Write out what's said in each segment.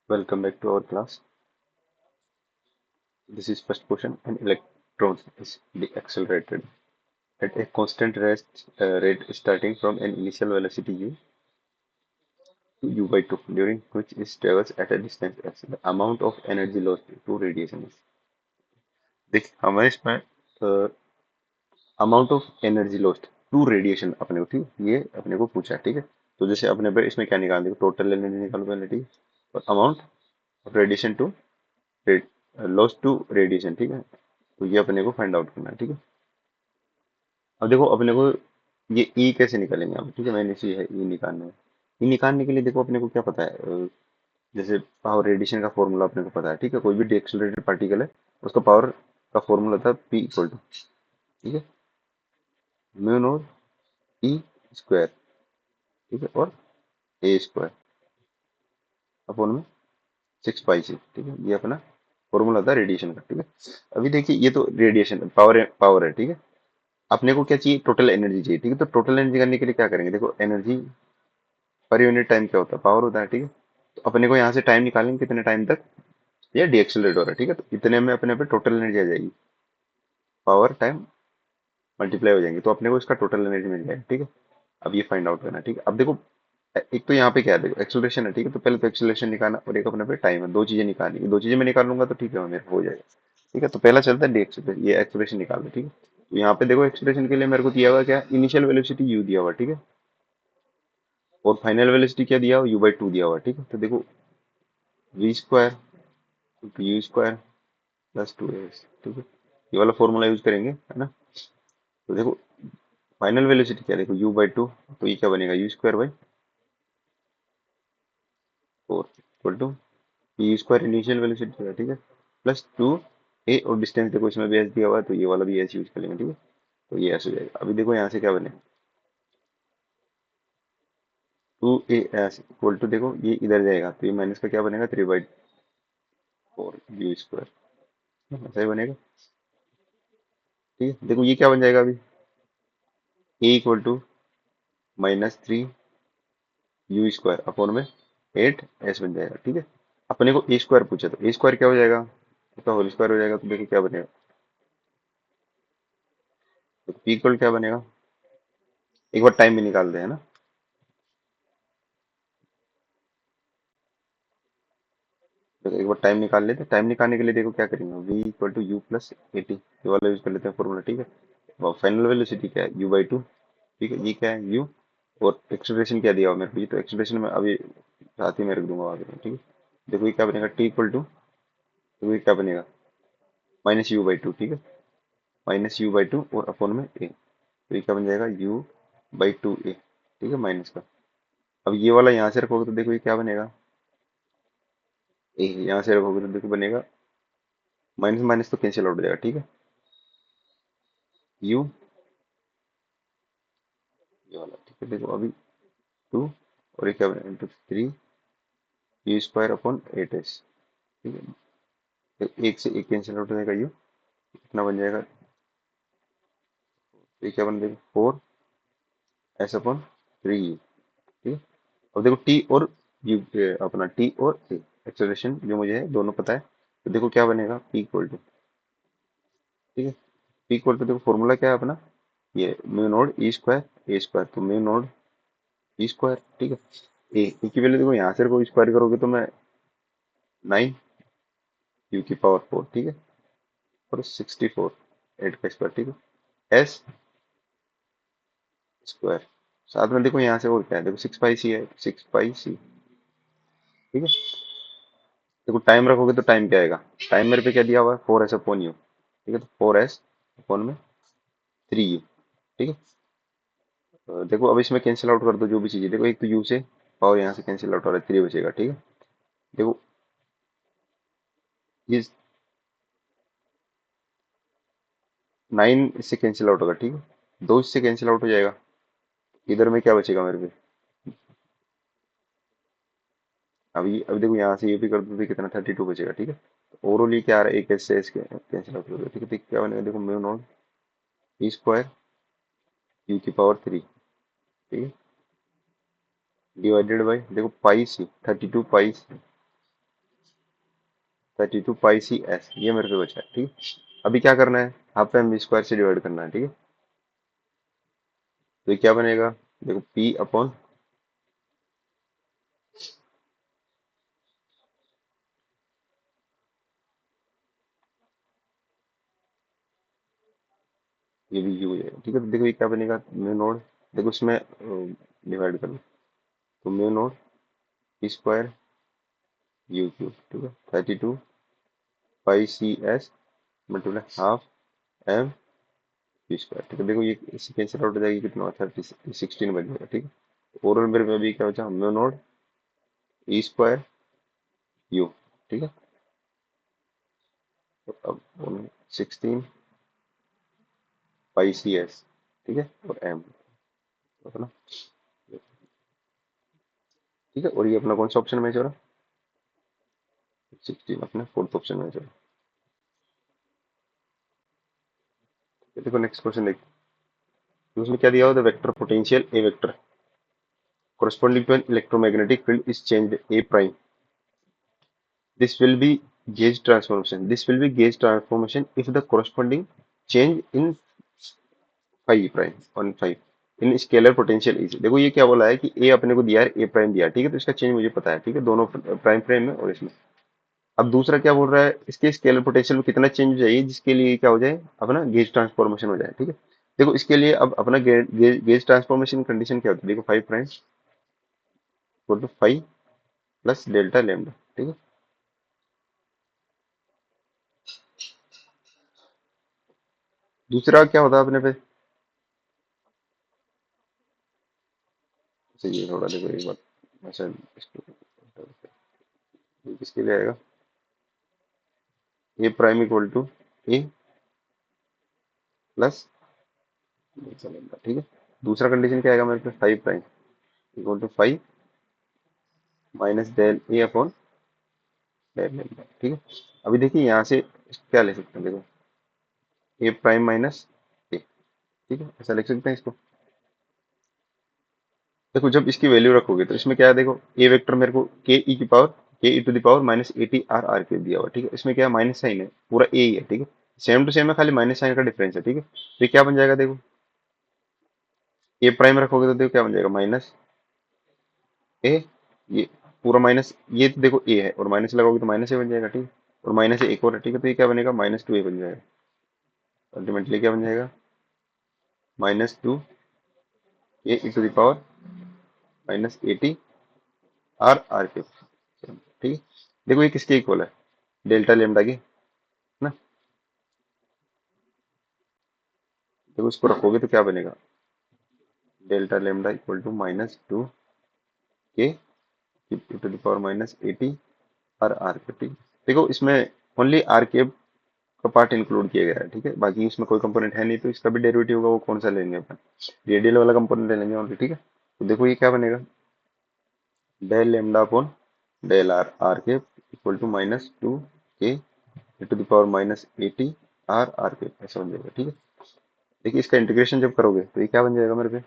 Welcome back to our class. This is first question. An electron is deaccelerated at a constant rate starting from an initial velocity u to u by 2, during which it travels at a distance s. The amount of energy lost to radiation is. देख हमारे इसमें amount of energy lost to radiation अपने को ठीक ये अपने को पूछा है ठीक है। तो जैसे अपने पे इसमें क्या निकाल देखो टोटल एनर्जी निकालो पहले ठीक है और amount of radiation to loss to radiation ठीक है। तो ये अपने को फाइंड आउट करना है ठीक है। अब देखो अपने को ये ई कैसे निकालेंगे अब ठीक है। मैंने इसे है ई निकालना है। ई निकालने के लिए देखो अपने को क्या पता है जैसे पावर रेडिएशन का फॉर्मूला अपने को पता है ठीक है। कोई भी डीएक्सेलरेटेड पार्टिकल है उसका पावर का फॉर्मूला था पी इक्वल टू ठीक है म्यू नॉट ई स्क्वायर ठीक है और ए स्क्वायर अपॉन में 6 पाई सी ठीक है। ये अपना फॉर्मूला था रेडिएशन का ठीक है। अभी देखिए ये तो रेडिएशन पावर है ठीक है। अपने को क्या चाहिए टोटल एनर्जी चाहिए ठीक है। तो टोटल एनर्जी करने के लिए क्या करेंगे देखो एनर्जी पर यूनिट टाइम क्या होता है पावर होता है ठीक है। तो अपने को यहाँ से टाइम निकालेंगे कितने टाइम तक ये डीएक्सेलरेट हो रहा है ठीक है। तो इतने में अपने पे टोटल एनर्जी आ जाएगी पावर टाइम मल्टीप्लाई हो जाएंगे तो अपने को इसका टोटल एनर्जी मिल जाएगा ठीक है। अब ये फाइंड आउट करना है ठीक है। अब देखो एक तो यहाँ पे क्या है देखो एक्सेलरेशन है ठीक है। तो पहले तो एक्सेलरेशन निकालना और एक अपने पे टाइम है। दो चीजें निकालनी दो चीजें मैं निकाल लूंगा तो ठीक है मेरे को हो जाएगा ठीक है। तो पहला चलता है डीएक्सेलरेशन ये एक्सेलरेशन निकाल दो ठीक है। तो यहाँ पे देखो एक्सेलरेशन के लिए मेरे को दिया हुआ क्या इनिशियल वेलोसिटी यू दिया हुआ ठीक है और फाइनल वेलोसिटी क्या दिया हुआ यू बाई टू दिया हुआ ठीक है। तो देखो V square U square plus two S ठीक है। ये वाला फॉर्मूला यूज करेंगे है ना। तो देखो फाइनल वेलोसिटी क्या देखो यू बाई टू तो ये क्या बनेगा U square by four equal to U square initial velocity है ठीक है प्लस टू ए और डिस्टेंस देखो इसमें भी एस दिया हुआ है तो ये वाला भी एस यूज कर लेंगे ठीक है। तो ये एस हो जाएगा। अभी देखो यहाँ से क्या बने two A S equal to देखो ये इधर जाएगा तो ये माइनस का क्या बनेगा three by four you square ऐसा ही बनेगा ठीक है। देखो ये क्या बन जाएगा अभी a equal to minus three you square upon में एट एस बन जाएगा ठीक है। अपने को ए स्क्वायर पूछा तो ए स्क्वायर क्या हो जाएगा उसका होल स्क्वायर हो जाएगा तो देखो क्या बनेगा तो पी इक्वल क्या बनेगा एक बार टाइम भी निकाल दे है ना। देखो एक बार टाइम निकाल लेते हैं। टाइम निकालने के लिए देखो क्या करेंगे V equal to U plus AT ये वाला यूज कर लेते हैं फॉर्मूला ठीक है। और फाइनल वेलोसिटी क्या है यू बाई टू ठीक है ये क्या है यू और एक्सेलरेशन क्या दिया हुआ मेरे को ये तो एक्सेलरेशन में अभी साथ ही में रख दूंगा आगे में, ठीक है। देखो ये क्या बनेगा टी इक्वल टू तो ये क्या बनेगा माइनस यू बाई टू ठीक है माइनस यू बाई टू और अपॉन में ए तो ये क्या बन जाएगा यू बाई टू ए ठीक है माइनस का। अब ये वाला यहाँ से रखोगे तो देखो ये क्या बनेगा ए यहाँ से रखोगे तो देखो बनेगा माइनस माइनस तो कैंसिल आउट हो जाएगा ठीक है यू ये वाला ठीक है। देखो अभी टू और ये क्या बनेगा into three you square upon eight S ठीक है। तो एक से एक कैंसिल आउट हो जाएगा यू कितना बन जाएगा तो ये क्या बन जाएगा four S upon three you ठीक है। अब देखो टी और यू अपना टी और ए एक्सेलरेशन जो मुझे है दोनों पता है तो देखो क्या बनेगा पी इक्वल टू ठीक है। पी इक्वल टू देखो फॉर्मूला क्या है अपना ये म्यू नोड ई स्क्वायर ए स्क्वायर तो म्यू नोड ई स्क्वायर ठीक है। ए की वैल्यू देखो यहाँ से को स्क्वायर करोगे तो मैं नाइन यू की पावर फोर ठीक है और 64 एट का स्क्वायर ठीक है एस स्क्वायर साथ में देखो यहाँ से और क्या है देखो सिक्स पाई सी है सिक्स पाई सी ठीक है। देखो टाइम रखोगे तो टाइम क्या आएगा टाइम मेरे पे क्या दिया हुआ है फोर एस अपॉन यू ठीक है। तो फोर एस अपॉन में थ्री यू ठीक है। देखो अब इसमें कैंसिल आउट कर दो जो भी चीजें देखो एक तो यू से पावर यहाँ से कैंसिल आउट हो रहा है थ्री बचेगा ठीक है। देखो ये नाइन इससे कैंसिल आउट होगा ठीक है दो इससे कैंसिल आउट हो जाएगा इधर में क्या बचेगा मेरे पे अभी देखो यहाँ से ये भी कर दो तो कितना 32 बचेगा ठीक है। ओवरऑल ये क्या आ रहा है एक एस से इसके कैंसिल आउट हो गया ठीक है। तो क्या बनेगा देखो mu naught E square you की पावर थ्री ठीक है डिवाइडेड बाई देखो पाई सी 32 पाई सी 32 पाई सी एस, ये मेरे पे बचा है। ठीक है, अभी क्या करना है, हाफ एम स्क्वायर से डिवाइड करना है। ठीक है, तो ये क्या बनेगा, देखो पी अपॉन, ये भी यू हो जाएगा। ठीक है, तो देखो ये क्या बनेगा, म्यू नोड, देखो इसमें डिवाइड कर लो, तो mu naught p square u cube. ठीक है, 32 pi c s multiply half m p square. ठीक है, देखो ये इससे कैंसिल आउट हो जाएगी, कितना 16 बन जाएगा। ठीक है, ओरल मेरे में अभी क्या बचा, mu node E square you. ठीक है, तो अब 16 पाई सी एस। ठीक है, और एम अपना। ठीक है, और ये अपना कौन सा ऑप्शन में है, 16 अपने फोर्थ ऑप्शन में है। देखो नेक्स्ट क्वेश्चन देखो, तो उसमें क्या दिया हुआ था, vector potential A vector corresponding to an electromagnetic field is changed a prime. This will be gauge transformation if the corresponding change in phi prime on phi in scalar potential is। देखो ये क्या बोला है कि ए अपने को दिया है, ए प्राइम दिया है। ठीक है, तो इसका चेंज मुझे पता है। ठीक है, दोनों प्राइम प्राइम में और इसमें। अब दूसरा क्या बोल रहा है, इसके स्केलर पोटेंशियल में कितना चेंज हो जाए जिसके लिए क्या हो जाए, अपना गेज ट्रांसफॉर्मेशन हो जाए। ठीक है, देखो इसके लिए अब अपना गेज ट्रांसफॉर्मेशन कंडीशन क्या होती है, देखो five prime equal to five plus delta lambda. ठीक है, दूसरा क्या होता है अपने पे, अच्छा ये थोड़ा देखो एक बात, अच्छा ये किसके लिए आएगा, a prime equal to a plus delta lambda. ठीक है, दूसरा कंडीशन क्या आएगा मेरे पे, five prime equal to five minus del a upon del lambda. ठीक है, अभी देखिए यहाँ से क्या ले सकते हैं, देखो ए प्राइम माइनस ए। ठीक है, ऐसा लिख सकते हैं इसको। देखो जब इसकी वैल्यू रखोगे तो इसमें क्या है, देखो ए वेक्टर मेरे को के ई की power, k e to the power minus A T R are cube दिया हुआ। ठीक है, इसमें क्या है, माइनस साइन है, पूरा ए ही है। ठीक है, सेम टू सेम है, खाली माइनस साइन का डिफरेंस है। ठीक है, तो ये क्या बन जाएगा, देखो ए प्राइम रखोगे तो देखो क्या बन जाएगा, माइनस ए, ये पूरा माइनस, ये तो देखो ए है और माइनस लगाओगे तो माइनस ए बन जाएगा। ठीक है, और माइनस ए एक और है। ठीक है, तो ये क्या बनेगा, माइनस टू ए बन जाएगा। अल्टीमेटली क्या बन जाएगा, minus two A E to the power minus A T R are cube. ठीक है, देखो ये किसके इक्वल है, डेल्टा लेमडा के ना। देखो इसको रखोगे तो क्या बनेगा, delta lambda equal to minus two के to the power minus eighty are are cube. ठीक है, देखो इसमें ओनली आर क्यूब का पार्ट इंक्लूड किया गया है। ठीक है, बाकी इसमें कोई कंपोनेंट है नहीं, तो इसका भी डेरिवेटिव होगा, वो कौन सा लेंगे अपन, रेडियल वाला कंपोनेंट ले लेंगे ओनली। ठीक है, तो देखो ये क्या बनेगा, del lambda upon del R R K equal to minus two के to the power minus eighty are R K, ऐसा बन जाएगा। ठीक है, देखिए इसका इंटीग्रेशन जब करोगे तो ये क्या बन जाएगा मेरे पे,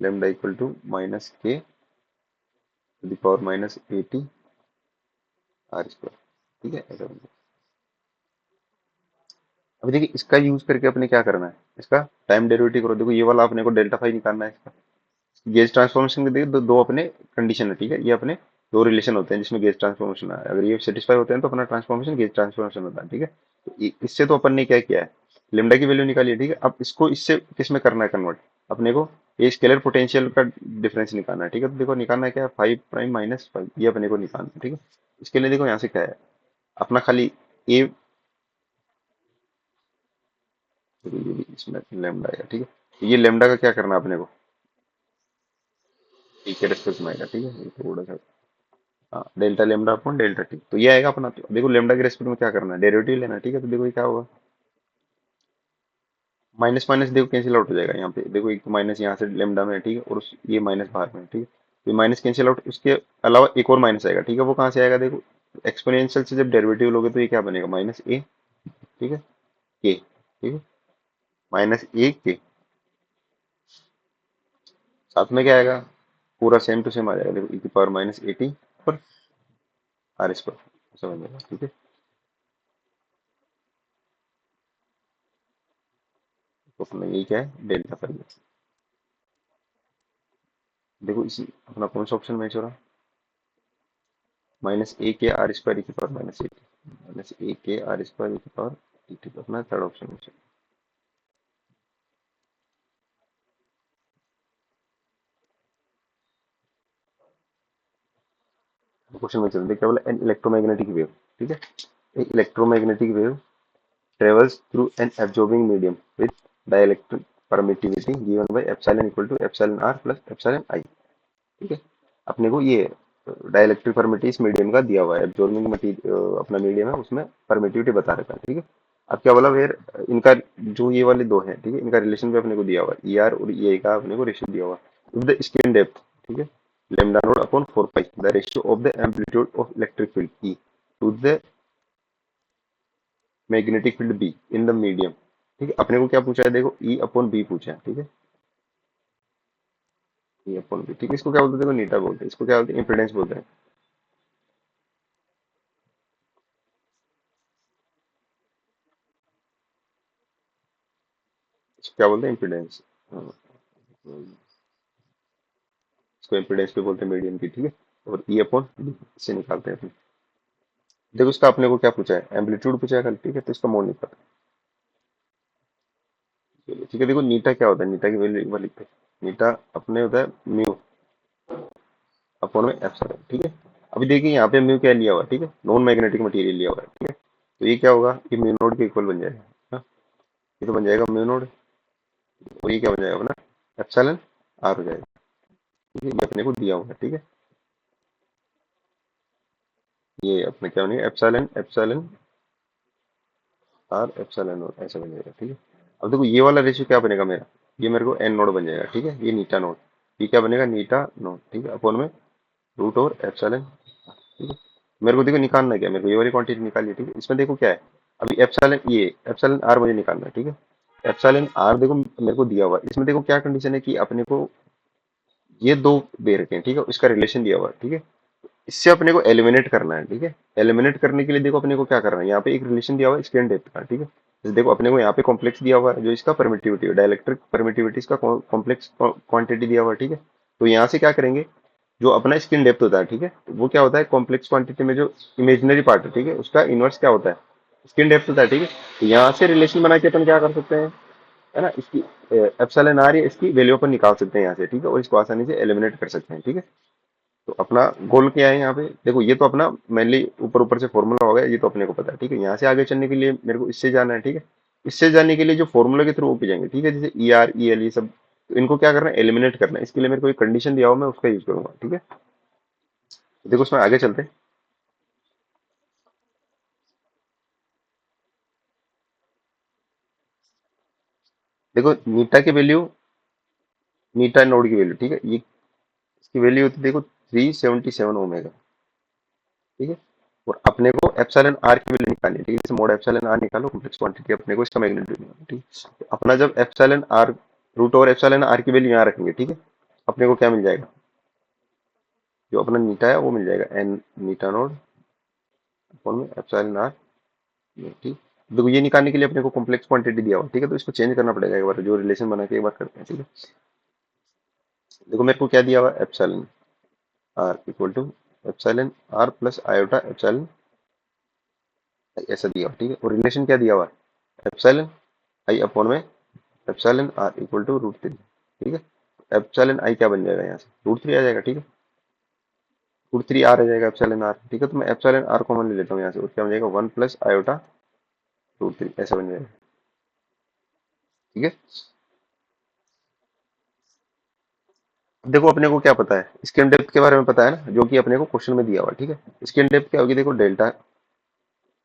lambda equal to minus K to the power minus eighty R square. ठीक है, ऐसा बन जाएगा। अभी देखिए इसका यूज करके अपने क्या करना है, इसका टाइम डेरिवेटिव करो। देखो ये वाला अपने को डेल्टा फाई निकालना है इसका। गेज ट्रांसफॉर्मेशन के देखिए दो अपने कंडीशन है। ठीक है, ये अपने दो रिलेशन होते हैं जिसमें गेज ट्रांसफॉर्मेशन है, अगर ये सेटिस्फाई होते हैं तो अपना ट्रांसफॉर्मेशन गेज ट्रांसफॉर्मेशन होता है। ठीक है, तो इससे तो अपन ने क्या किया है, लेमडा की वैल्यू निकाली है। ठीक है, अब इसको इससे किस में करना है कन्वर्ट, अपने को ये स्केलर पोटेंशियल का डिफरेंस निकालना है। ठीक है, तो देखो निकालना है क्या है, फाइव प्राइम माइनस फाइव, ये अपने को निकालना है। ठीक है, इसके लिए देखो यहाँ से क्या है, अपना खाली ए, ये भी इसमें लेमडा है। ठीक है, तो ये लेमडा का क्या करना है अपने को, ए के रेस्पेक्ट में आएगा। ठीक है, ये थोड़ा सा, हाँ delta lambda upon delta T, तो ये आएगा अपना। तो देखो लेमडा के रेस्पेक्ट में क्या करना है, डेरिवेटिव लेना है। ठीक है, तो देखो ये क्या होगा, माइनस माइनस देखो कैंसिल आउट हो जाएगा यहाँ पे। देखो एक माइनस यहाँ से लेमडा में है। ठीक है, और ये माइनस बाहर में है। ठीक है, तो ये माइनस कैंसिल आउट, उसके अलावा एक और माइनस आएगा। ठीक है, वो कहाँ से आएगा, देखो एक्सपोनेंशियल से जब डेरिवेटिव लोगे तो ये क्या बनेगा, माइनस ए। ठीक है, के। ठीक है, माइनस ए के, साथ में क्या आएगा, पूरा सेम टू सेम आ जाएगा। देखो ई की power minus eighty R square, ऐसा बन जाएगा। ठीक है, तो अपना ये क्या है, डेल्टा फॉर्मूला। देखो इसी अपना कौन सा ऑप्शन मैच हो रहा है, माइनस ए के आर स्क्वायर की पावर माइनस ए, माइनस ए के आर स्क्वायर की पावर टी, तो अपना थर्ड ऑप्शन मैच। क्वेश्चन में चलते क्या बोला, एन इलेक्ट्रोमैग्नेटिक वेव। ठीक है, एक electromagnetic wave travels through an absorbing medium with dielectric permittivity given by epsilon equal to epsilon r plus epsilon I। ठीक है, अपने को ये डाइलेक्ट्रिक परमिटिव इस मीडियम का दिया हुआ है, एब्जॉर्बिंग मटीरियल अपना मीडियम है, उसमें परमिटिविटी बता रखा है। ठीक है, अब क्या बोला वेर, इनका जो ये वाले दो हैं, ठीक है, इनका रिलेशन भी अपने को दिया हुआ है, ई आर और ई आई का अपने को रेशियो दिया हुआ है। द स्क्रीन डेप्थ, ठीक है, lambda naught upon 4 pi the ratio of the amplitude of electric field E to the magnetic field B in the medium. ठीक है, अपने को क्या पूछा है, देखो ई अपॉन बी पूछा है। ठीक है, ई अपॉन बी, ठीक है, इसको क्या बोलते हैं, देखो नीटा बोलते हैं, इसको क्या बोलते हैं, इम्पिडेंस बोलते हैं। इसको क्या बोलते हैं, इम्पिडेंस। इसको इम्पिडेंस भी बोलते हैं मीडियम की। ठीक है, और ई अपॉन बी से निकालते हैं अपन। देखो इसका अपने को क्या पूछा है, एम्पलीट्यूड पूछा है कल। ठीक है, तो इसका मोड नहीं पता। चलिए, ठीक है, देखो नीटा क्या होता है, नीटा की वैल्यू एक बार लिखते हैं। नीटा अपने होता है म्यू अपॉन में एप्सिलॉन। ठीक है, अभी देखिए यहाँ पे म्यू क्या लिया हुआ है, ठीक है, नॉन मैग्नेटिक मटेरियल लिया हुआ है। ठीक है, तो ये क्या होगा, ये म्यू नोड के इक्वल बन जाएगा। हाँ, ये तो बन जाएगा म्यू नोड, और ये क्या बन जाएगा अपना एप्सिलॉन आर हो जाएगा। ठीक है, ये अपने को दिया हुआ है। ठीक है, ये अपने क्या बनेगा, epsilon epsilon R epsilon naught ऐसा बन जाएगा। ठीक है, अब देखो ये वाला रेशियो क्या बनेगा मेरा, ये मेरे को एन नोड बन जाएगा। ठीक है, ये नीटा नोड, ये क्या बनेगा, नीटा नोड। ठीक है, अपॉन में रूट और एप्सिलॉन। ठीक है, मेरे को देखो निकालना है क्या, मेरे को ये वाली क्वांटिटी निकालिए। ठीक है, इसमें देखो क्या है, अभी एप्सिलॉन, ये एप्सिलॉन आर मुझे निकालना है। ठीक है, एप्सिलॉन आर देखो मेरे को दिया हुआ है, इसमें देखो क्या कंडीशन है कि अपने को ये दो दे रखे हैं। ठीक है, इसका रिलेशन दिया हुआ है। ठीक है, इससे अपने को एलिमिनेट करना है। ठीक है, एलिमिनेट करने के लिए देखो अपने को क्या करना है, यहाँ पे एक रिलेशन दिया हुआ है स्क्रीन डेप्थ का। ठीक है, जैसे देखो अपने को यहाँ पे कॉम्प्लेक्स दिया हुआ है, जो इसका परमिटिविटी है, डाइलेक्ट्रिक परमिटिविटी इसका कॉम्प्लेक्स क्वांटिटी दिया हुआ है। ठीक है, तो यहाँ से क्या करेंगे, जो अपना स्क्रीन डेप्थ होता है, ठीक है, तो वो क्या होता है, कॉम्प्लेक्स क्वांटिटी में जो इमेजिनरी पार्ट है, ठीक है, उसका इनवर्स क्या होता है, स्क्रीन डेप्थ होता है। ठीक है, तो यहाँ से रिलेशन बना के अपन क्या कर सकते हैं, है ना, इसकी एप्सिलॉन आर या इसकी वैल्यू अपन निकाल सकते हैं यहाँ से। ठीक है, और इसको आसानी से एलिमिनेट कर सकते हैं। ठीक है, तो अपना गोल क्या है यहाँ पे, देखो ये तो अपना मेनली ऊपर ऊपर से फॉर्मूला हो गया, ये तो अपने को पता है। ठीक है, यहाँ से आगे चलने के लिए मेरे को इससे जाना है। ठीक है, इससे जाने के लिए जो फॉर्मूला के थ्रू ओपी जाएंगे। ठीक है, जैसे ई आर ई एल ये सब, तो इनको क्या करना है, एलिमिनेट करना है। इसके लिए मेरे को एक कंडीशन दिया हुआ, मैं उसका यूज करूंगा। ठीक है, तो देखो उसमें आगे चलते हैं। देखो नीटा की वैल्यू, नीटा नोड की वैल्यू, ठीक है, ये इसकी वैल्यू होती है देखो 377 ओमेगा। ठीक है, और अपने को एप्सिलॉन आर की वैल्यू निकालनी है। ठीक है, जैसे मोड एप्सिलॉन आर निकालो, कॉम्प्लेक्स क्वांटिटी अपने को इसका मैग्नीट्यूड निकालना है। ठीक है, तो अपना जब epsilon R, root over epsilon R की वैल्यू यहाँ रखेंगे। ठीक है, अपने को क्या मिल जाएगा, जो अपना नीटा है वो मिल जाएगा, एन नीटा नोड अपॉन में एप्सिलॉन आर। ठीक, देखो ये निकालने के लिए अपने को कॉम्प्लेक्स क्वांटिटी दिया हुआ। ठीक है, तो इसको चेंज करना पड़ेगा एक बार, जो रिलेशन बना के एक बार करते हैं। ठीक है, देखो मेरे को क्या दिया हुआ, epsilon R equal to epsilon R plus iota epsilon, ऐसा दिया हुआ। ठीक है, और रिलेशन क्या दिया हुआ है, एप्सिलॉन आई अपॉन में epsilon R equal to root three. ठीक है, एप्सिलॉन आई क्या बन जाएगा, यहाँ से रूट थ्री आ जाएगा। ठीक है, रूट थ्री आर आ जाएगा एप्सिलॉन आर। ठीक है, तो मैं एप्सिलॉन आर कॉमन ले लेता हूँ यहाँ से, और क्या बन जाएगा, one plus iota root three ऐसा बन जाएगा। ठीक है, अब देखो अपने को क्या पता है, स्किन डेप्थ के बारे में पता है ना, जो कि अपने को क्वेश्चन में दिया हुआ है। ठीक है, स्किन डेप्थ क्या होगी, देखो डेल्टा।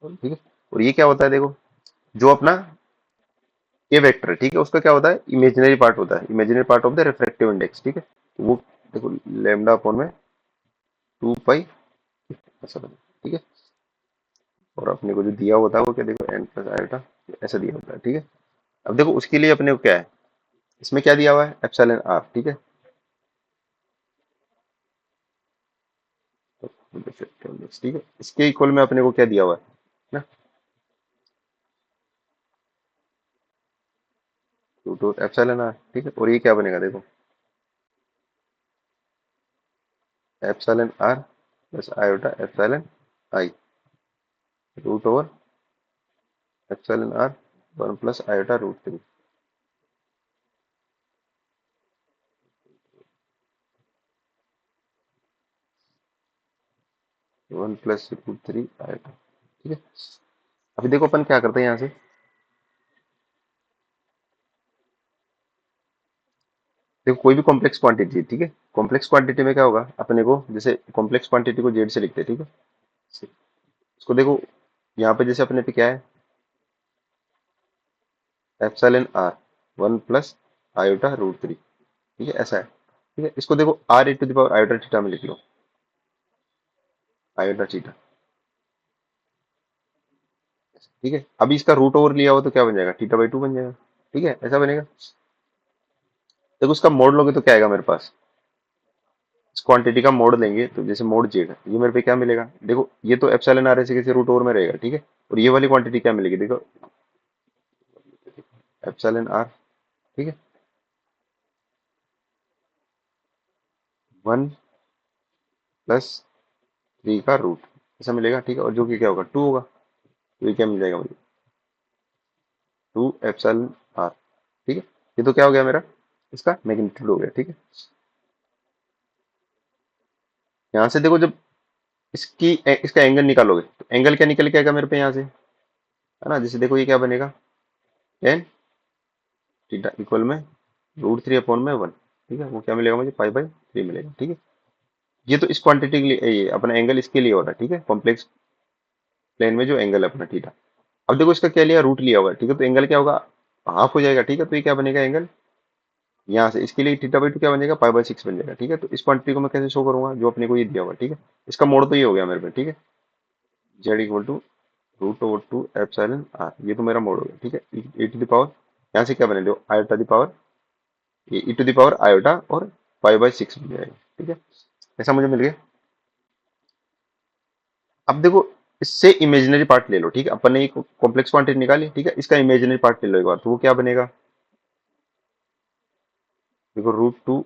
ठीक है, और ये क्या होता है, देखो जो अपना ए वेक्टर है, ठीक है, उसका क्या होता है, इमेजिनरी पार्ट होता है, imaginary part of the refractive index. ठीक है, तो वो देखो लेमडा अपॉन में 2 पाई ऐसा बने। ठीक है, और अपने को जो दिया होता है वो क्या, देखो एन प्लस आयोटा ऐसा दिया होता है। ठीक है, अब देखो उसके लिए अपने को क्या है, इसमें क्या दिया हुआ है, एप्सिलॉन आर। ठीक है, ठीक है, इसके इक्वल में अपने को क्या दिया हुआ है ना, टू टू एप्सिलॉन आर। ठीक है, और ये क्या बनेगा देखो, epsilon R plus iota epsilon I root over epsilon R 1 + iota √3। 1 + √3 iota. ठीक है, अभी देखो अपन क्या करते हैं यहाँ से, देखो कोई भी कॉम्प्लेक्स क्वांटिटी, ठीक है, कॉम्प्लेक्स क्वांटिटी में क्या होगा अपने को, जैसे कॉम्प्लेक्स क्वांटिटी को जेड से लिखते हैं, ठीक है, इसको देखो यहाँ पे जैसे अपने पे क्या है, एप्सिलॉन आर 1 + आयोटा √3। ठीक है, ऐसा है। ठीक है, इसको देखो r e⁻आयोटा थीटा में लिख लो, आयोटा थीटा। ठीक है, अभी इसका रूट ओवर लिया हो तो क्या बन जाएगा, θ/2 बन जाएगा। ठीक है, ऐसा बनेगा। देखो उसका मोड लोगे तो क्या आएगा मेरे पास, इस क्वांटिटी का मोड लेंगे तो जैसे मोड जेड है, ये मेरे पे क्या मिलेगा देखो, ये तो एप्सिलॉन आर ऐसे कैसे रूट ओवर में रहेगा। ठीक है, और ये वाली क्वांटिटी क्या मिलेगी देखो, एप्सिलॉन आर। ठीक है, 1 + 3 का रूट, ऐसा मिलेगा। ठीक है, और जो कि क्या होगा 2 होगा, तो ये क्या मिल जाएगा मुझे, 2 एप्सिलॉन आर। ठीक है, ये तो क्या हो गया मेरा, इसका मैग्नीट्यूड हो गया। ठीक है, यहाँ से देखो जब इसका एंगल निकालोगे तो एंगल क्या निकल के आएगा मेरे पे यहाँ से, है ना, जैसे देखो ये क्या बनेगा, टेन थीटा इक्वल में √3/1। ठीक है, वो क्या मिलेगा मुझे, π/3 मिलेगा। ठीक है, ये तो इस क्वांटिटी के लिए ये अपना एंगल इसके लिए हो रहा है। ठीक है, कॉम्प्लेक्स प्लेन में जो एंगल है अपना थीटा। अब देखो इसका क्या लिया, रूट लिया हुआ है। ठीक है, तो एंगल क्या होगा, हाफ हो जाएगा। ठीक है, तो ये क्या बनेगा एंगल, यहाँ से इसके लिए θ/2 क्या बनेगा, π/6 बन जाएगा। ठीक है, तो इस क्वांटिटी को मैं कैसे शो करूंगा, जो अपने को ये दिया हुआ है। ठीक है, इसका मोड तो ये हो गया मेरे पे। ठीक है, z = √2 एप्सिलॉन आर, ये तो मेरा मोड हो गया। ठीक है, e⁻, यहाँ से क्या बने दो आयोटा दी पावर, ये e⁻आयोटा और π/6 बन जाएगा। ठीक है, ऐसा मुझे मिल गया। अब देखो इससे इमेजिनरी पार्ट ले लो। ठीक है, अपन ने एक कॉम्प्लेक्स क्वांटिटी निकाली। ठीक है, इसका इमेजिनरी पार्ट ले लो एक बार, तो वो क्या बनेगा देखो, √2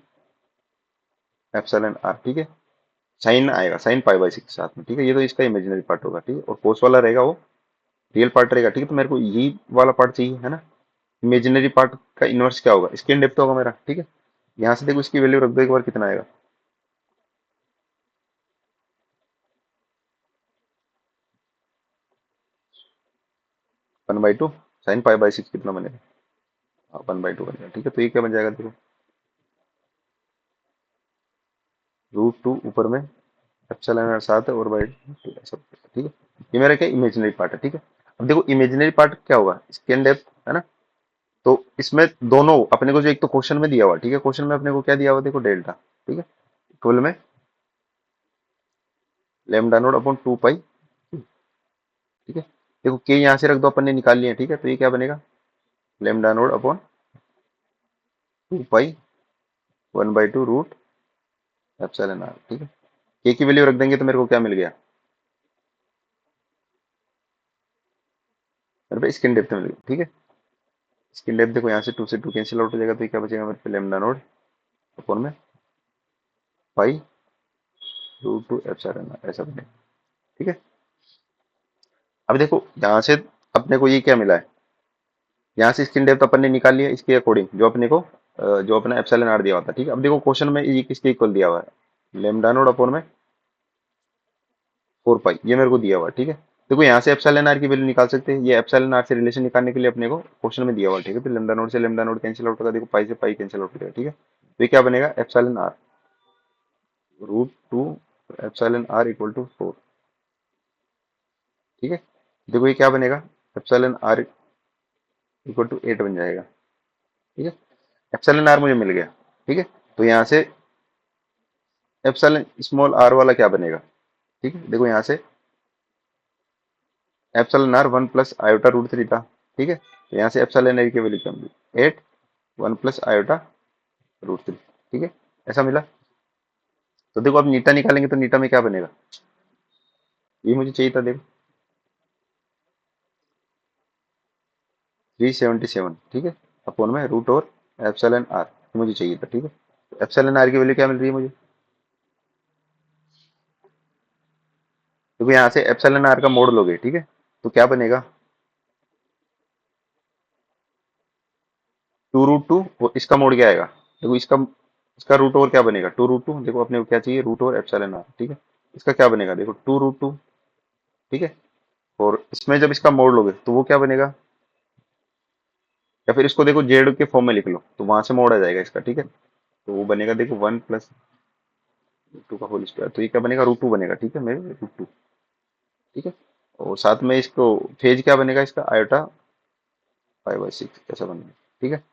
एप्सिलॉन आर। ठीक है, साइन आएगा, साइन π/6 साथ में। ठीक है, ये तो इसका इमेजिनरी पार्ट होगा। ठीक है, और कोस वाला रहेगा वो रियल पार्ट रहेगा। ठीक है, तो मेरे को यही वाला पार्ट चाहिए, है ना। इमेजिनरी पार्ट का इनवर्स क्या होगा, स्केन डेप्थ होगा मेरा। ठीक है, यहाँ से देखो इसकी वैल्यू रख दो एक बार, कितना आएगा, 1/2 साइन π/6 कितना बनेगा, 1/2 बनेगा। ठीक है, तो ये क्या बन जाएगा देखो, √2 ऊपर में एप्सिलॉन साथ है और बाई 2 ऐसा। ठीक है, ये मेरा क्या इमेजिनरी पार्ट है। ठीक है, अब देखो इमेजिनरी पार्ट क्या होगा, स्केन डेप्थ, है ना। तो इसमें दोनों अपने को जो एक तो क्वेश्चन में दिया हुआ। ठीक है, क्वेश्चन में अपने को क्या दिया हुआ देखो, डेल्टा। ठीक है, इक्वल में λ0/2 पाई। ठीक है, देखो के यहाँ से रख दो, अपन ने निकाल लिया। ठीक है, तो ये क्या बनेगा, λ0/2 पाई 1/2 √एप्सिलॉन आर। ठीक है, के की वैल्यू रख देंगे तो मेरे को क्या मिल गया, मेरे पे स्किन डेप्थ मिल गई। ठीक है, स्किन डेप्थ देखो यहाँ से 2 से 2 कैंसिल आउट हो जाएगा, तो ये क्या बचेगा मेरे पे, λ0/, में π √2 एप्सिलॉन आर, ऐसा बनेगा। ठीक है, अब देखो यहाँ से अपने को ये क्या मिला है, यहाँ से स्किन डेप्थ अपन ने निकाल लिया इसके अकॉर्डिंग, जो अपने को जो अपना एप्सिलॉन आर दिया हुआ था। ठीक है, अब देखो क्वेश्चन में ये किसके इक्वल दिया हुआ है, λ0/, में 4 पाई, ये मेरे को दिया हुआ है। ठीक है, देखो यहाँ से एप्सिलॉन आर की वैल्यू निकाल सकते हैं, ये एप्सिलॉन आर से रिलेशन निकालने के लिए अपने को क्वेश्चन में दिया हुआ है। ठीक है, तो λ0 से λ0 कैंसिल आउट होगा, देखो पाई से पाई कैंसिल आउट हो जाएगा। ठीक है, तो ये क्या बनेगा, एप्सिलॉन आर √2 एप्सिलॉन आर = 4। ठीक है, देखो ये क्या बनेगा, एप्सिलॉन आर = 8 बन जाएगा। ठीक है, एप्सिलॉन आर मुझे मिल गया। ठीक है, तो यहाँ से एप्सिलॉन स्मॉल आर वाला क्या बनेगा। ठीक है, देखो यहाँ से एप्सिलॉन आर 1 + आयोटा √3 था। ठीक है, तो यहाँ से एप्सिलॉन आर की वैल्यू क्या मिली, 8 1 + आयोटा √3। ठीक है, ऐसा मिला। तो देखो अब नीटा निकालेंगे तो नीटा में क्या बनेगा, ये मुझे चाहिए था देखो 377, ठीक है, अपॉन में रूट और एप्सिलॉन आर मुझे चाहिए था, ठीक है। एप्सिलॉन आर की वैल्यू क्या मिल रही है मुझे, देखो यहाँ से एप्सिलॉन आर का मोड लोगे, ठीक है, तो क्या बनेगा 2√2, और इसका मोड क्या आएगा, देखो इसका इसका रूट ओवर क्या बनेगा 2√2, देखो अपने को क्या चाहिए रूट ओवर एप्सिलॉन आर, ठीक है। इसका क्या बनेगा देखो 2√2, ठीक है। और इसमें जब इसका मोड लोगे तो वो क्या बनेगा, या फिर इसको देखो जेड के फॉर्म में लिख लो तो वहां से मोड आ जाएगा इसका, ठीक है। तो वो बनेगा देखो 1 + 2 का होल स्क्वायर, तो ये क्या बनेगा √2 बनेगा, ठीक है, मेरे √2, ठीक है। और साथ में इसको फेज क्या बनेगा इसका आयोटा 5/6 ऐसा बनेगा, ठीक है।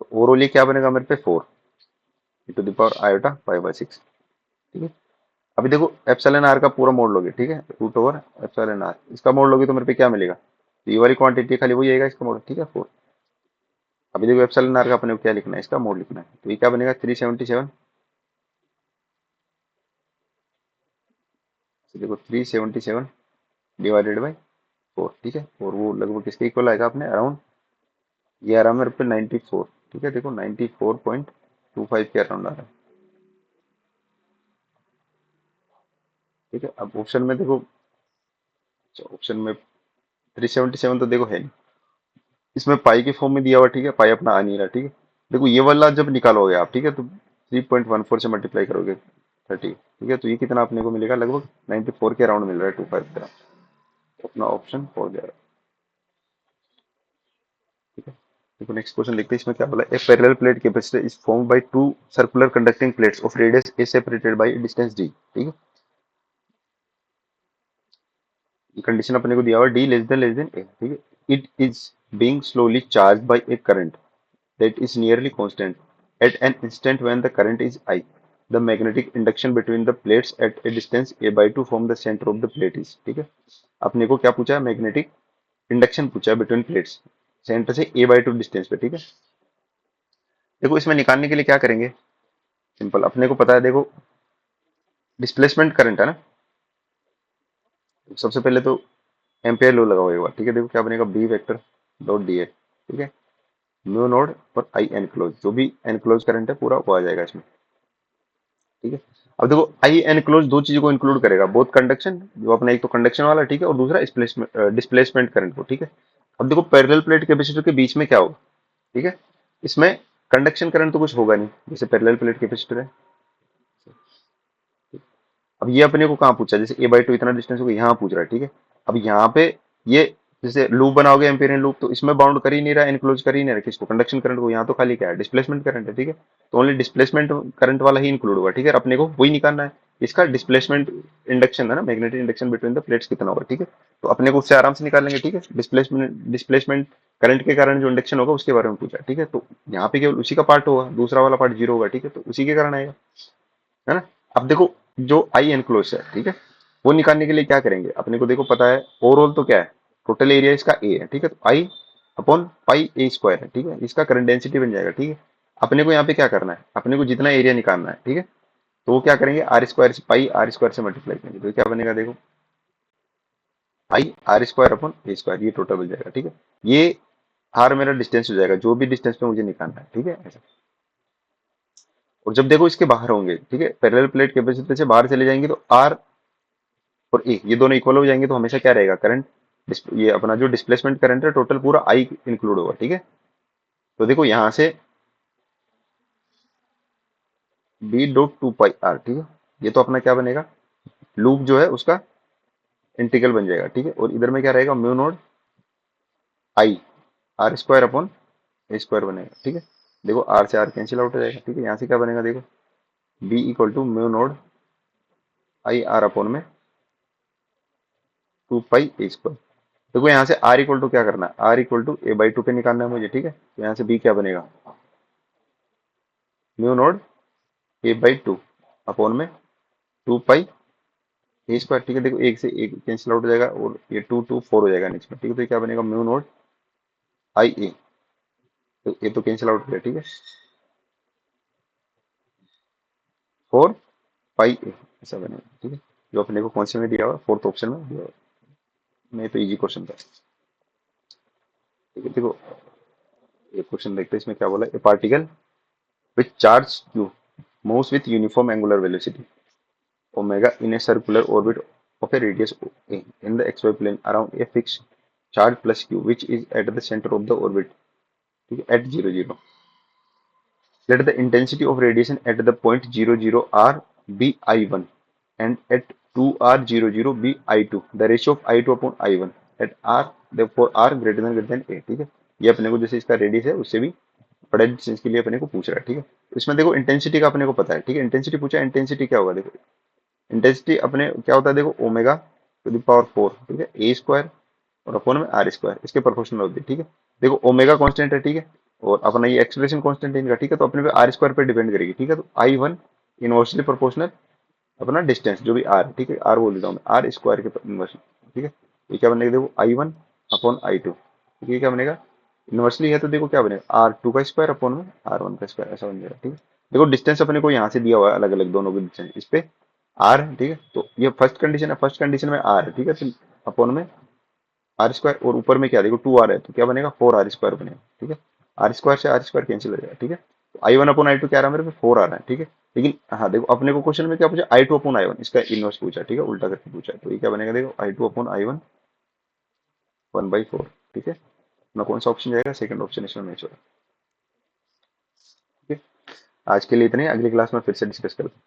तो ओवरऑल ये क्या बनेगा मेरे पे 4 × आयोटा 5/6, ठीक है। अभी देखो एप्सिलॉन आर का पूरा मोड लोगे, ठीक है, रूट ओवर एप्सिलॉन आर, इसका मोड लोगे तो मेरे पे क्या मिलेगा, तो ये वाली क्वांटिटी खाली वही आएगा इसका मोड, ठीक है 4। अभी देखो एप्सिलॉन आर का अपने को क्या लिखना है, इसका मोड लिखना है, तो ये क्या बनेगा 377, तो देखो 377 डिवाइडेड बाई 4, ठीक है। और वो लगभग किसके इक्वल आएगा अपने अराउंड, ये आ रहा है मेरे पे 94, ठीक है, देखो 94.25 के अराउंड आ रहा है, ठीक है। अब ऑप्शन में देखो, ऑप्शन में 377 तो देखो है नहीं, इसमें पाई के फॉर्म में दिया हुआ, ठीक है, पाई अपना आ नहीं रहा, ठीक है। देखो ये वाला जब निकालोगे आप, ठीक है, तो 3.14 से मल्टीप्लाई करोगे 30, ठीक है, तो ये कितना अपने को मिलेगा लगभग 94 के अराउंड मिल रहा है 25 ग्राम, तो अपना ऑप्शन हो जाएगा, ठीक है। देखो नेक्स्ट क्वेश्चन देखते हैं, इसमें क्या बोला, a parallel plate capacitor is formed by two circular conducting plates of radius a separated by distance d, ठीक है। ये कंडीशन अपने को दिया हुआ डी लेस देन ए, ठीक है। It is being slowly charge by A current that is nearly constant at an instant when the current is I. The magnetic induction between the plates at a distance a/2 from the center of the plate is, ठीक है। अपने को क्या पूछा है, magnetic induction पूछा है between plates, centre से a/2 डिस्टेंस पे, ठीक है। देखो इसमें निकालने के लिए क्या करेंगे, सिंपल अपने को पता है, देखो डिस्प्लेसमेंट करंट है ना, सबसे पहले तो एम्पियर लो लगाओ एक बार, ठीक है। देखो क्या बनेगा B vector dot D A, ठीक है, म्यू नोड और आई एनक्लोज, जो भी एनक्लोज करंट है पूरा वो आ जाएगा इसमें, ठीक है। अब देखो आई एनक्लोज दो चीजों को इंक्लूड करेगा, बोथ कंडक्शन जो अपना एक तो कंडक्शन वाला, ठीक है, और दूसरा डिस्प्लेसमेंट करंट को, ठीक है। अब देखो पैरेलल प्लेट कैपेसिटर के बीच में क्या होगा, ठीक है, इसमें कंडक्शन करंट तो कुछ होगा नहीं, जैसे पैरेलल प्लेट कैपेसिटर है। अब ये अपने को कहाँ पूछा, जैसे a/2 इतना डिस्टेंस होगा यहाँ पूछ रहा है, ठीक है। अब यहाँ पे ये जैसे लूप बनाओगे एम्पियरियन लूप, तो इसमें बाउंड कर ही नहीं रहा, एनक्लोज कर ही नहीं रहा किसको, कंडक्शन करंट को, यहाँ तो खाली क्या है डिस्प्लेसमेंट करंट है, ठीक है। तो ओनली डिस्प्लेसमेंट करंट वाला ही इंक्लूड होगा, ठीक है, अपने को वही निकालना है। इसका डिस्प्लेसमेंट इंडक्शन है ना, magnetic induction between the plates कितना होगा, ठीक है। तो अपने को उससे आराम से निकाल लेंगे, ठीक है। डिस्प्लेसमेंट करंट के कारण जो इंडक्शन होगा उसके बारे में पूछा, ठीक है। तो यहाँ पे केवल उसी का पार्ट होगा, दूसरा वाला पार्ट जीरो होगा, ठीक है, तो उसी के कारण आएगा, है ना। अब देखो जो आई एनक्लोज है, ठीक है, वो निकालने के लिए क्या करेंगे, अपने को देखो पता है ओवरऑल तो क्या है, टोटल एरिया इसका ए है, ठीक है, तो आई अपॉन पाई ए स्क्वायर है, ठीक है, इसका करंट डेंसिटी बन जाएगा, ठीक है। अपने को यहाँ पे क्या करना है, अपने को जितना एरिया निकालना है, ठीक है, तो वो क्या करेंगे आर स्क्वायर से पाई आर स्क्वायर से मल्टीप्लाई करेंगे, तो क्या बनेगा देखो I R square upon A square, ये टोटल बन जाएगा, ठीक है। ये आर मेरा डिस्टेंस हो जाएगा, जो भी डिस्टेंस पे मुझे निकालना है, ठीक है ऐसा। और जब देखो इसके बाहर होंगे, ठीक है, पैरेलल प्लेट कैपेसिटर से बाहर चले जाएंगे तो आर और ए ये दोनों इक्वल हो जाएंगे, तो हमेशा क्या रहेगा करंट, ये अपना जो डिस्प्लेसमेंट करंट है टोटल पूरा आई इंक्लूड होगा, ठीक है। तो देखो यहाँ से b/2 पाई r, ठीक है, ये तो अपना क्या बनेगा लूप जो है उसका इंटीग्रल बन जाएगा, ठीक है। और इधर में क्या रहेगा mu node I R square upon A square बनेगा, ठीक है। देखो आर से आर कैंसिल आउट हो जाएगा, ठीक है। यहाँ से क्या बनेगा देखो b = mu node I R upon में 2 पाई ए स्क्वायर। देखो यहाँ से आर इक्वल टू क्या करना है, आर इक्वल टू a/2 पे निकालना है मुझे, ठीक है। तो यहाँ से बी क्या बनेगा म्यू नोड a/2 अपॉन में 2 पाई ए स्क्वायर, ठीक है। देखो एक से एक कैंसिल आउट हो जाएगा और ये 2 2 4 हो जाएगा नीचे में, ठीक है। तो ये क्या बनेगा म्यू नोड आई ए, तो ये तो कैंसिल आउट हो गया, ठीक है। 4 पाई ए ऐसा बनेगा, ठीक है। जो अपने को कौन से में दिया हुआ, फोर्थ ऑप्शन में दिया हुआ। नहीं तो इजी क्वेश्चन था, ठीक है। देखो ये क्वेश्चन देखते हैं, इसमें क्या बोला, ए particle which charge Q moves with uniform angular velocity omega in a circular orbit of a radius a in the xy plane around a fixed charge plus q which is at the center of the orbit, ठीक है, at 0 0. Let the intensity of radiation at the point 0 0 r be I1 and at 2 r 0 0 be I2. The ratio of I2 upon I1 at r, therefore r greater than a, ठीक है। ये अपने को जैसे इसका radius है उससे भी बड़ा डिस्टेंस के लिए अपने को पूछ रहा है, ठीक है। इसमें देखो इंटेंसिटी का अपने को पता है, ठीक है। इंटेंसिटी पूछा, इंटेंसिटी क्या होगा, देखो इंटेंसिटी अपने क्या होता है, देखो ओमेगा टू द पावर 4, ठीक है, ए स्क्वायर और अपॉन में आर स्क्वायर, इसके प्रोपोर्शनल होती है, ठीक है। देखो ओमेगा कांस्टेंट है, ठीक है, और अपना ये एक्सप्रेशन कांस्टेंट है इनका, ठीक है। तो अपने पे आर स्क्वायर पे डिपेंड करेगी, ठीक है। तो I1 इनवर्सली प्रोपोर्शनल अपना डिस्टेंस जो भी आर, ठीक है, आर बोल देता हूँ मैं, आर स्क्वायर के इनवर्सली, ठीक है। ये क्या बनेगा, देखो I1 अपॉन I2, ठीक है। ये क्या बनेगा, इनवर्सली है तो देखो क्या बनेगा, R2 का स्क्वायर अपॉन में R1 का स्क्वायर, ऐसा बन जाएगा, ठीक है। देखो डिस्टेंस अपने को यहाँ से दिया हुआ है अलग अलग दोनों के डिस्टेंस, इस पे आर है, ठीक है। तो ये फर्स्ट कंडीशन है, फर्स्ट कंडीशन में आर है, ठीक है। तो अपॉन में आर स्क्वायर, और ऊपर में क्या देखो 2 आर है, तो क्या बनेगा 4 आर स्क्वायर बनेगा, ठीक है। आर स्क्वायर से आर स्क्वायर कैंसिल हो जाएगा, ठीक है। तो I1 अपॉन I2 क्या आ रहा है मेरे पे, 4 आ रहा है, ठीक है। लेकिन हाँ देखो अपने को क्वेश्चन में क्या पूछा, I2 अपॉन I1, इसका इनवर्स पूछा, ठीक है, उल्टा करके पूछा है। तो ये क्या बनेगा, देखो I2 अपॉन I1 1/4, ठीक है। अपना कौन सा ऑप्शन जाएगा, सेकंड ऑप्शन इसमें मैच होगा, ठीक है। आज के लिए इतने, अगली क्लास में फिर से डिस्कस करते हैं।